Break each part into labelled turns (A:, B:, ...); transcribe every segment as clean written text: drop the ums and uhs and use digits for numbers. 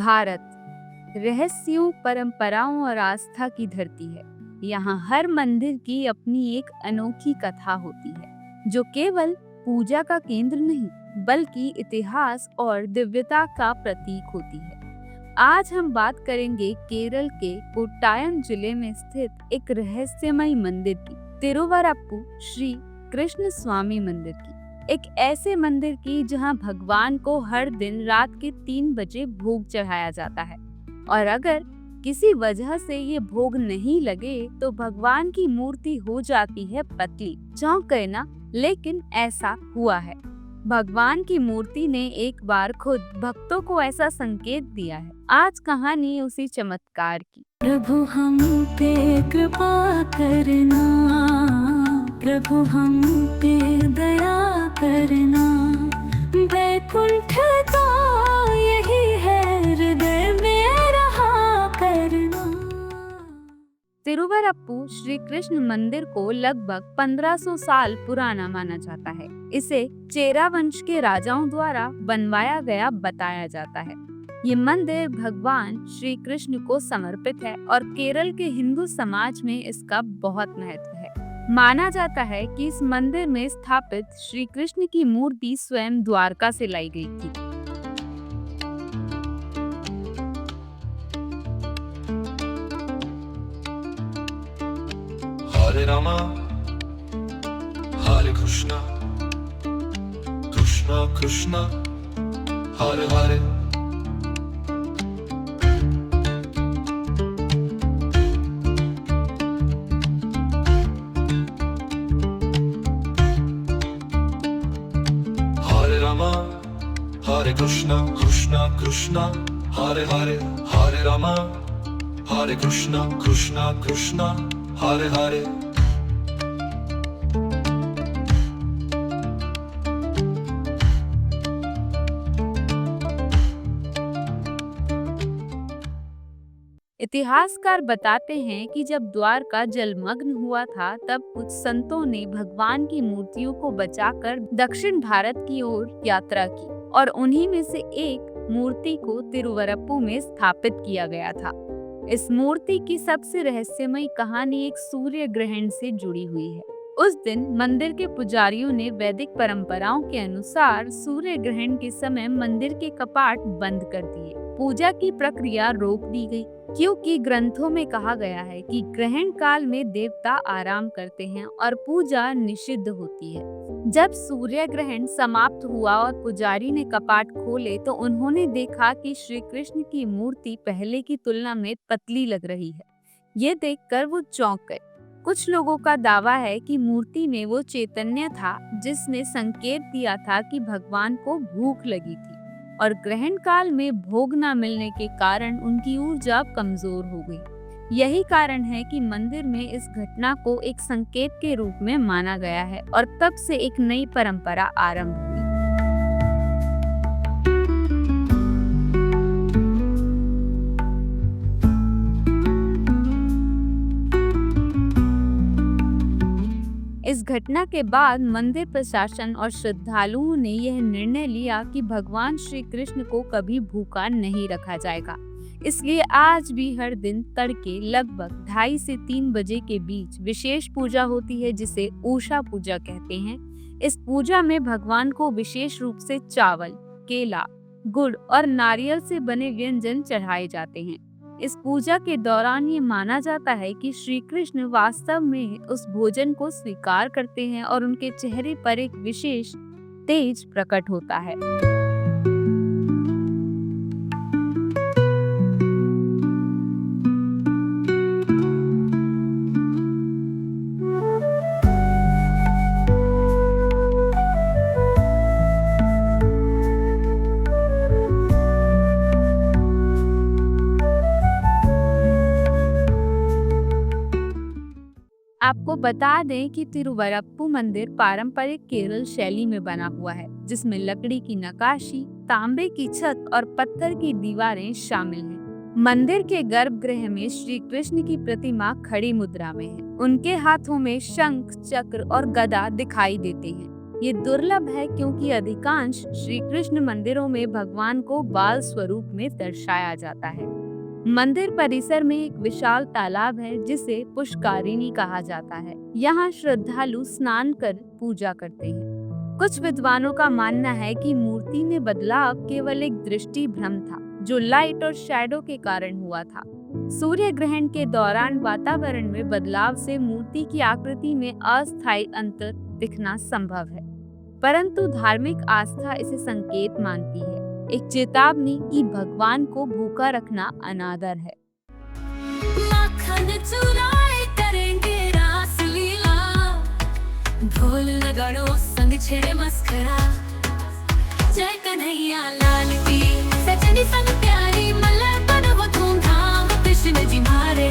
A: भारत रहस्यों, परंपराओं और आस्था की धरती है। यहाँ हर मंदिर की अपनी एक अनोखी कथा होती है, जो केवल पूजा का केंद्र नहीं बल्कि इतिहास और दिव्यता का प्रतीक होती है। आज हम बात करेंगे केरल के कोट्टायम जिले में स्थित एक रहस्यमय मंदिर की, तिरुवरप्पु श्री कृष्ण स्वामी मंदिर की। एक ऐसे मंदिर की जहां भगवान को हर दिन रात के 3 बजे भोग चढ़ाया जाता है, और अगर किसी वजह से ये भोग नहीं लगे तो भगवान की मूर्ति हो जाती है पतली। चौंक गए ना? लेकिन ऐसा हुआ है। भगवान की मूर्ति ने एक बार खुद भक्तों को ऐसा संकेत दिया है। आज कहानी उसी चमत्कार की।
B: प्रभु हम पे कृपा करना, प्रभु हम पे दया करना, वैकुंठ का यही है हृदय में रहा करना।
A: तिरुवरप्पु श्री कृष्ण मंदिर को लगभग 1500 साल पुराना माना जाता है। इसे चेरा वंश के राजाओं द्वारा बनवाया गया बताया जाता है। ये मंदिर भगवान श्री कृष्ण को समर्पित है और केरल के हिंदू समाज में इसका बहुत महत्व है। माना जाता है कि इस मंदिर में स्थापित श्री कृष्ण की मूर्ति स्वयं द्वारका से लाई गई थी।
C: हरे रामा हरे कृष्णा, कृष्णा कृष्णा हरे हरे। हरे रामा हरे कृष्णा, कृष्णा कृष्णा हरे हरे। हरे रामा हरे कृष्णा, कृष्णा कृष्णा हरे हरे।
A: इतिहासकार बताते हैं कि जब द्वारका जलमग्न हुआ था, तब कुछ संतों ने भगवान की मूर्तियों को बचाकर दक्षिण भारत की ओर यात्रा की, और उन्हीं में से एक मूर्ति को तिरुवरप्पु में स्थापित किया गया था। इस मूर्ति की सबसे रहस्यमय कहानी एक सूर्य ग्रहण से जुड़ी हुई है। उस दिन मंदिर के पुजारियों ने वैदिक परंपराओं के अनुसार सूर्य ग्रहण के समय मंदिर के कपाट बंद कर दिए। पूजा की प्रक्रिया रोक दी गई, क्योंकि ग्रंथों में कहा गया है कि ग्रहण काल में देवता आराम करते हैं और पूजा निषिद्ध होती है। जब सूर्य ग्रहण समाप्त हुआ और पुजारी ने कपाट खोले तो उन्होंने देखा कि श्री कृष्ण की मूर्ति पहले की तुलना में पतली लग रही है। ये देखकर वो चौंक गए। कुछ लोगों का दावा है कि मूर्ति में वो चैतन्य था जिसने संकेत दिया था कि भगवान को भूख लगी थी, और ग्रहण काल में भोग न मिलने के कारण उनकी ऊर्जा कमजोर हो गई। यही कारण है कि मंदिर में इस घटना को एक संकेत के रूप में माना गया है, और तब से एक नई परंपरा आरंभ हुई। इस घटना के बाद मंदिर प्रशासन और श्रद्धालुओं ने यह निर्णय लिया कि भगवान श्री कृष्ण को कभी भूखा नहीं रखा जाएगा। इसलिए आज भी हर दिन तड़के लगभग 2:30 से 3 बजे के बीच विशेष पूजा होती है, जिसे उषा पूजा कहते हैं। इस पूजा में भगवान को विशेष रूप से चावल, केला, गुड़ और नारियल से बने व्यंजन चढ़ाए जाते हैं। इस पूजा के दौरान ये माना जाता है कि श्री कृष्ण वास्तव में उस भोजन को स्वीकार करते हैं और उनके चेहरे पर एक विशेष तेज प्रकट होता है। आपको बता दें कि तिरुवरप्पु मंदिर पारंपरिक केरल शैली में बना हुआ है, जिसमें लकड़ी की नक्काशी, तांबे की छत और पत्थर की दीवारें शामिल हैं। मंदिर के गर्भगृह में श्री कृष्ण की प्रतिमा खड़ी मुद्रा में है। उनके हाथों में शंख, चक्र और गदा दिखाई देते हैं। ये दुर्लभ है क्योंकि अधिकांश श्री कृष्ण मंदिरों में भगवान को बाल स्वरूप में दर्शाया जाता है। मंदिर परिसर में एक विशाल तालाब है जिसे पुष्कारिणी कहा जाता है। यहाँ श्रद्धालु स्नान कर पूजा करते हैं। कुछ विद्वानों का मानना है कि मूर्ति में बदलाव केवल एक दृष्टि भ्रम था, जो लाइट और शैडो के कारण हुआ था। सूर्य ग्रहण के दौरान वातावरण में बदलाव से मूर्ति की आकृति में अस्थायी अंतर दिखना संभव है, परंतु धार्मिक आस्था इसे संकेत मानती है, एक चेतावनी कि भगवान को भूखा रखना अनादर है।
B: माखन चुराए करेंगे रासलीला, ढोल नगाड़ों संग छेड़े मस्करा। जय कन्हैया लाल की, सजनी संग प्यारी मल्लर बन वो धूमधाम कृष्ण जी मारे।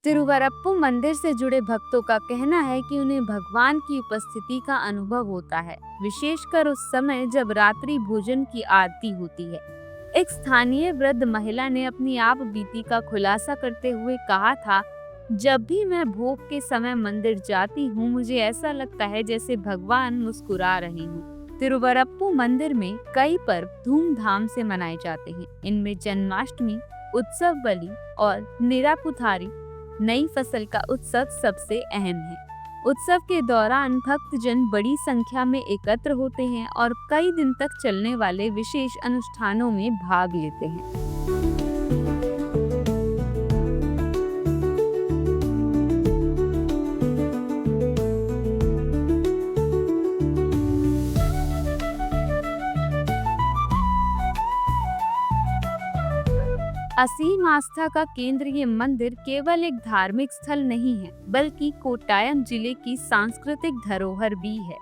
A: तिरुवरप्पु मंदिर से जुड़े भक्तों का कहना है कि उन्हें भगवान की उपस्थिति का अनुभव होता है, विशेषकर उस समय जब रात्रि भोजन की आरती होती है। एक स्थानीय वृद्ध महिला ने अपनी आप बीती का खुलासा करते हुए कहा था, जब भी मैं भोग के समय मंदिर जाती हूँ, मुझे ऐसा लगता है जैसे भगवान मुस्कुरा रहे हूँ। तिरुवरप्पु मंदिर में कई पर्व धूमधाम से मनाए जाते हैं। इनमें जन्माष्टमी, उत्सव बलि और निरापुथारी नई फसल का उत्सव सबसे अहम है। उत्सव के दौरान भक्तजन बड़ी संख्या में एकत्र होते हैं और कई दिन तक चलने वाले विशेष अनुष्ठानों में भाग लेते हैं। असीम आस्था का केंद्र ये मंदिर केवल एक धार्मिक स्थल नहीं है, बल्कि कोट्टायम जिले की सांस्कृतिक धरोहर भी है।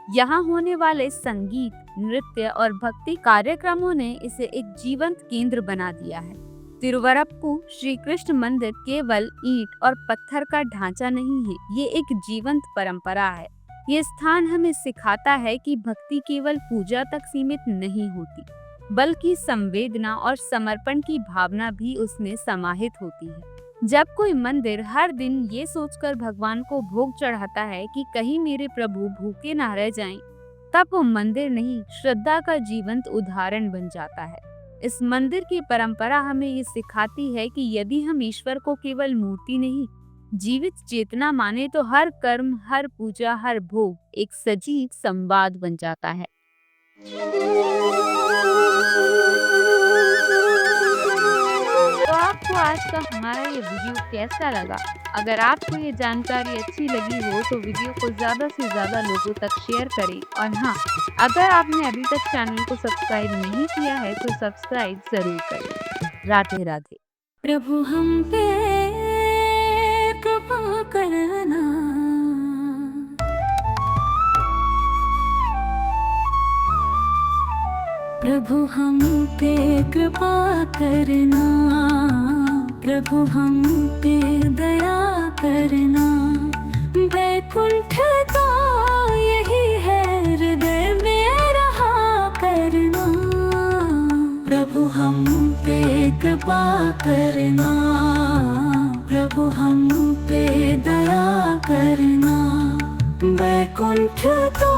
A: यहाँ होने वाले संगीत, नृत्य और भक्ति कार्यक्रमों ने इसे एक जीवंत केंद्र बना दिया है। तिरुवरप्पु श्री कृष्ण मंदिर केवल ईंट और पत्थर का ढांचा नहीं है, ये एक जीवंत परंपरा है। ये स्थान हमें सिखाता है कि भक्ति केवल पूजा तक सीमित नहीं होती, बल्कि संवेदना और समर्पण की भावना भी उसमें समाहित होती है। जब कोई मंदिर हर दिन ये सोचकर भगवान को भोग चढ़ाता है कि कहीं मेरे प्रभु भूखे ना रह जाएं, तब वो मंदिर नहीं, श्रद्धा का जीवंत उदाहरण बन जाता है। इस मंदिर की परंपरा हमें ये सिखाती है कि यदि हम ईश्वर को केवल मूर्ति नहीं, जीवित चेतना माने, तो हर कर्म, हर पूजा, हर भोग एक सजीव संवाद बन जाता है। तो आपको आज का हमारा ये वीडियो कैसा लगा? अगर आपको ये जानकारी अच्छी लगी हो तो वीडियो को ज़्यादा से ज़्यादा लोगों तक शेयर करें। और हाँ, अगर आपने अभी तक चैनल को सब्सक्राइब नहीं किया है तो सब्सक्राइब जरूर करें। राधे राधे।
B: प्रभु हम पे कृपा करना, प्रभु हम पे कृपा करना, प्रभु हम पे दया करना। वैकुंठ का यही है हृदय में रहा करना, प्रभु हम पे कृपा करना, प्रभु हम पे दया करना। वैकुंठ तो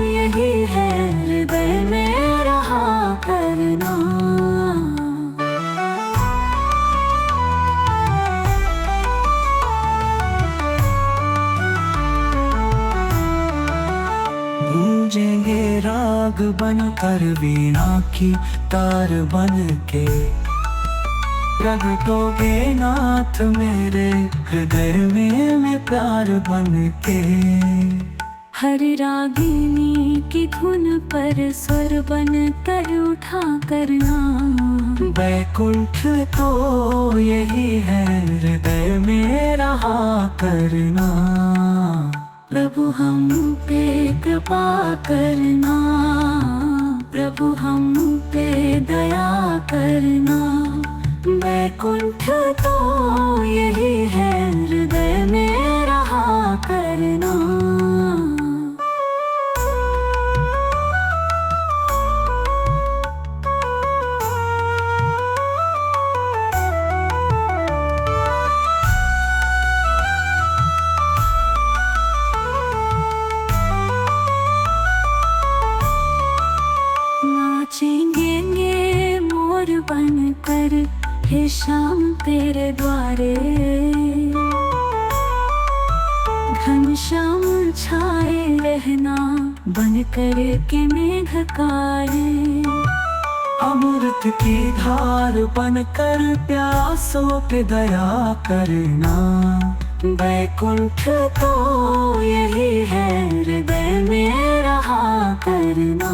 B: यही है हृदय में रहा करना। गूंजेंगे राग बनकर वीणा की तार बन के, प्रगटोगे नाथ मेरे हृदय में प्यार बन के। हर रागिनी की धुन पर स्वर बन कर उठा करना, वैकुंठ तो यही है हृदय में रहा करना। प्रभु हम पे कृपा करना, प्रभु हम पे दया करना। वैकुंठ तो यही है हृदय में रहा करना। तेरे द्वारे, घनश्याम छाए रहना बन कर के मेघकारे। अमृत की धार बनकर प्यासों पे दया करना, वैकुंठ तो यही है हृदय में रहा करना।